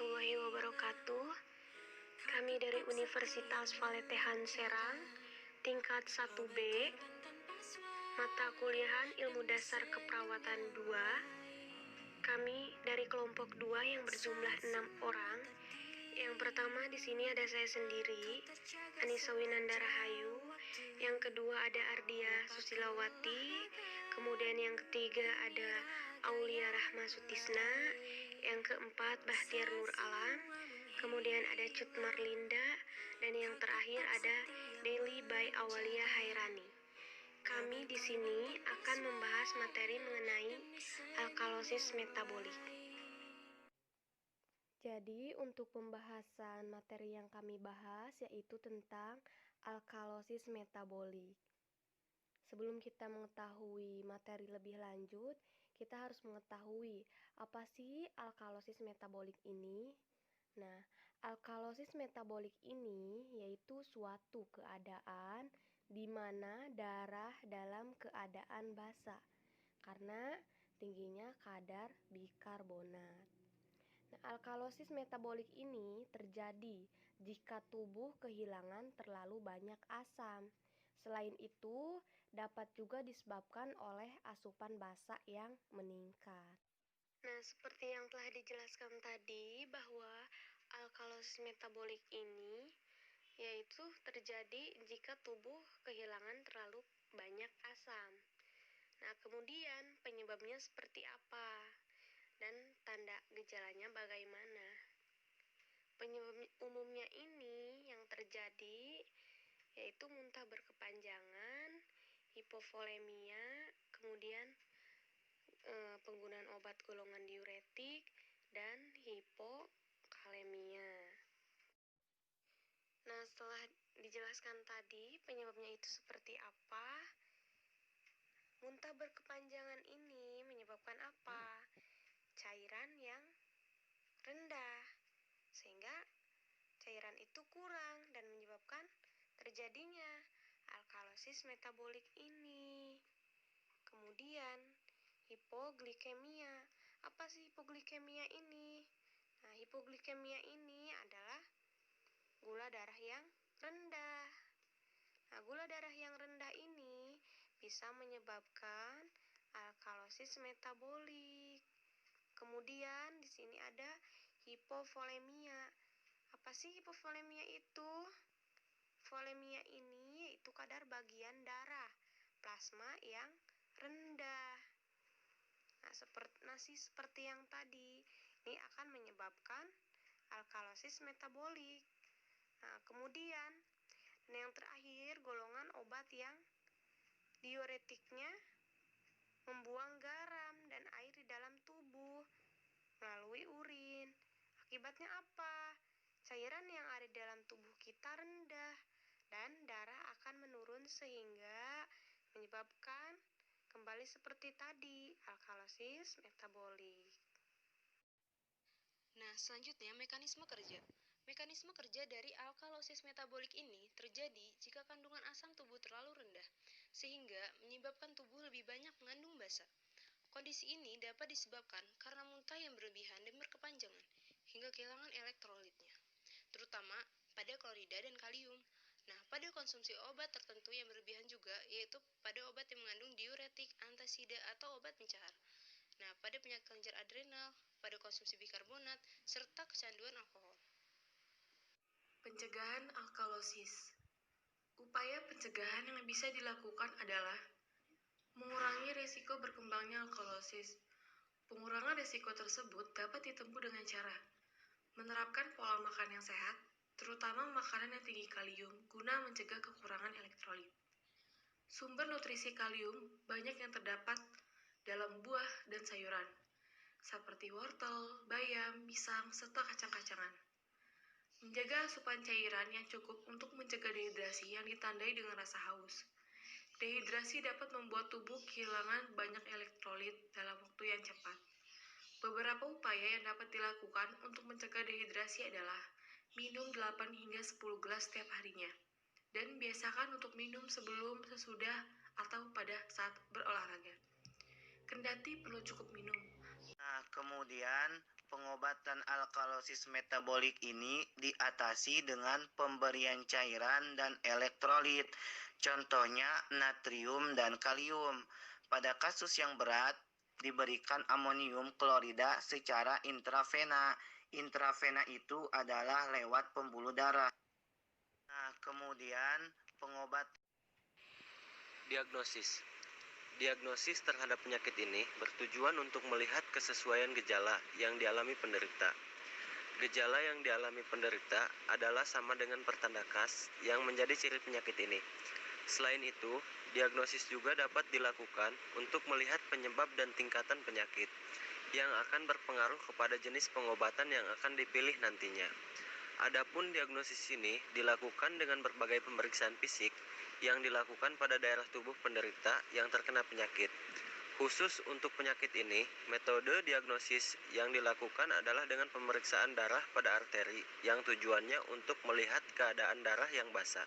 warahmatullahi wabarakatuh. Kami dari Universitas Valetehan Serang, tingkat 1B, mata kuliahan Ilmu Dasar Keperawatan 2. Kami dari kelompok 2 yang berjumlah 6 orang. Yang pertama di sini ada saya sendiri, Anissa Winanda Rahayu. Yang kedua ada Ardia Susilawati. Kemudian yang ketiga ada Aulia Rahma Sutisna. Yang keempat Bahtiar Nur Alam. Kemudian ada Cut Marlinda. Dan yang terakhir ada Daily by Awalia Hairani. Kami di sini akan membahas materi mengenai alkalosis metabolik. Jadi untuk pembahasan materi yang kami bahas yaitu tentang alkalosis metabolik. Sebelum kita mengetahui materi lebih lanjut, kita harus mengetahui apa sih alkalosis metabolik ini. Nah, alkalosis metabolik ini yaitu suatu keadaan di mana darah dalam keadaan basa karena tingginya kadar bikarbonat. Nah, alkalosis metabolik ini terjadi jika tubuh kehilangan terlalu banyak asam. Selain itu, dapat juga disebabkan oleh asupan basa yang meningkat. Nah, seperti yang telah dijelaskan tadi bahwa alkalosis metabolik ini yaitu terjadi jika tubuh kehilangan terlalu banyak asam. Nah, kemudian penyebabnya seperti apa? Dan tanda gejalanya bagaimana? Penyebab umumnya ini yang terjadi yaitu muntah berkepanjangan, hipovolemia, kemudian penggunaan obat golongan diuretik, dan hipokalemia. Nah, setelah dijelaskan tadi penyebabnya itu seperti apa, muntah berkepanjangan ini menyebabkan apa? Cairan yang rendah, sehingga cairan itu kurang dan menyebabkan terjadinya alkalosis metabolik ini. Kemudian hipoglikemia. Apa sih hipoglikemia ini? Nah, hipoglikemia ini adalah gula darah yang rendah. Nah, gula darah yang rendah ini bisa menyebabkan alkalosis metabolik. Kemudian di sini ada hipovolemia. Apa sih hipovolemia itu? Volemia ini yaitu kadar bagian darah plasma yang rendah. Nah, seperti yang tadi, ini akan menyebabkan alkalosis metabolik. Nah, kemudian yang terakhir, golongan obat yang diuretiknya membuang garam dan air di dalam tubuh melalui urin. Akibatnya apa? Cairan yang ada di dalam tubuh kita rendah dan darah akan menurun sehingga menyebabkan kembali seperti tadi, alkalosis metabolik. Nah, selanjutnya mekanisme kerja. Mekanisme kerja dari alkalosis metabolik ini terjadi jika kandungan asam tubuh terlalu rendah, sehingga menyebabkan tubuh lebih banyak mengandung basa. Kondisi ini dapat disebabkan karena muntah yang berlebihan dan berkepanjangan, hingga kehilangan elektrolitnya, terutama pada klorida dan kalium. Nah, pada konsumsi obat tertentu yang berlebihan juga, yaitu pada obat yang mengandung diuretik, antasida, atau obat pencahar. Nah, pada penyakit kelenjar adrenal, pada konsumsi bikarbonat, serta kecanduan alkohol. Pencegahan alkalosis. Upaya pencegahan yang bisa dilakukan adalah mengurangi risiko berkembangnya alkalosis. Pengurangan risiko tersebut dapat ditempuh dengan cara menerapkan pola makan yang sehat, terutama makanan yang tinggi kalium, guna mencegah kekurangan elektrolit. Sumber nutrisi kalium banyak yang terdapat dalam buah dan sayuran, seperti wortel, bayam, pisang, serta kacang-kacangan. Menjaga asupan cairan yang cukup untuk mencegah dehidrasi yang ditandai dengan rasa haus. Dehidrasi dapat membuat tubuh kehilangan banyak elektrolit dalam waktu yang cepat. Beberapa upaya yang dapat dilakukan untuk mencegah dehidrasi adalah minum 8 hingga 10 gelas setiap harinya, dan biasakan untuk minum sebelum, sesudah, atau pada saat berolahraga. Kendati perlu cukup minum. Nah, kemudian Pengobatan alkalosis metabolik ini diatasi dengan pemberian cairan dan elektrolit, contohnya natrium dan kalium. Pada kasus yang berat, diberikan amonium klorida secara intravena. Intravena itu adalah lewat pembuluh darah. Nah, kemudian pengobatan. Diagnosis. Diagnosis terhadap penyakit ini bertujuan untuk melihat kesesuaian gejala yang dialami penderita. Gejala yang dialami penderita adalah sama dengan pertanda khas yang menjadi ciri penyakit ini. Selain itu, diagnosis juga dapat dilakukan untuk melihat penyebab dan tingkatan penyakit yang akan berpengaruh kepada jenis pengobatan yang akan dipilih nantinya. Adapun diagnosis ini dilakukan dengan berbagai pemeriksaan fisik yang dilakukan pada daerah tubuh penderita yang terkena penyakit. Khusus untuk penyakit ini, metode diagnosis yang dilakukan adalah dengan pemeriksaan darah pada arteri yang tujuannya untuk melihat keadaan darah yang basah.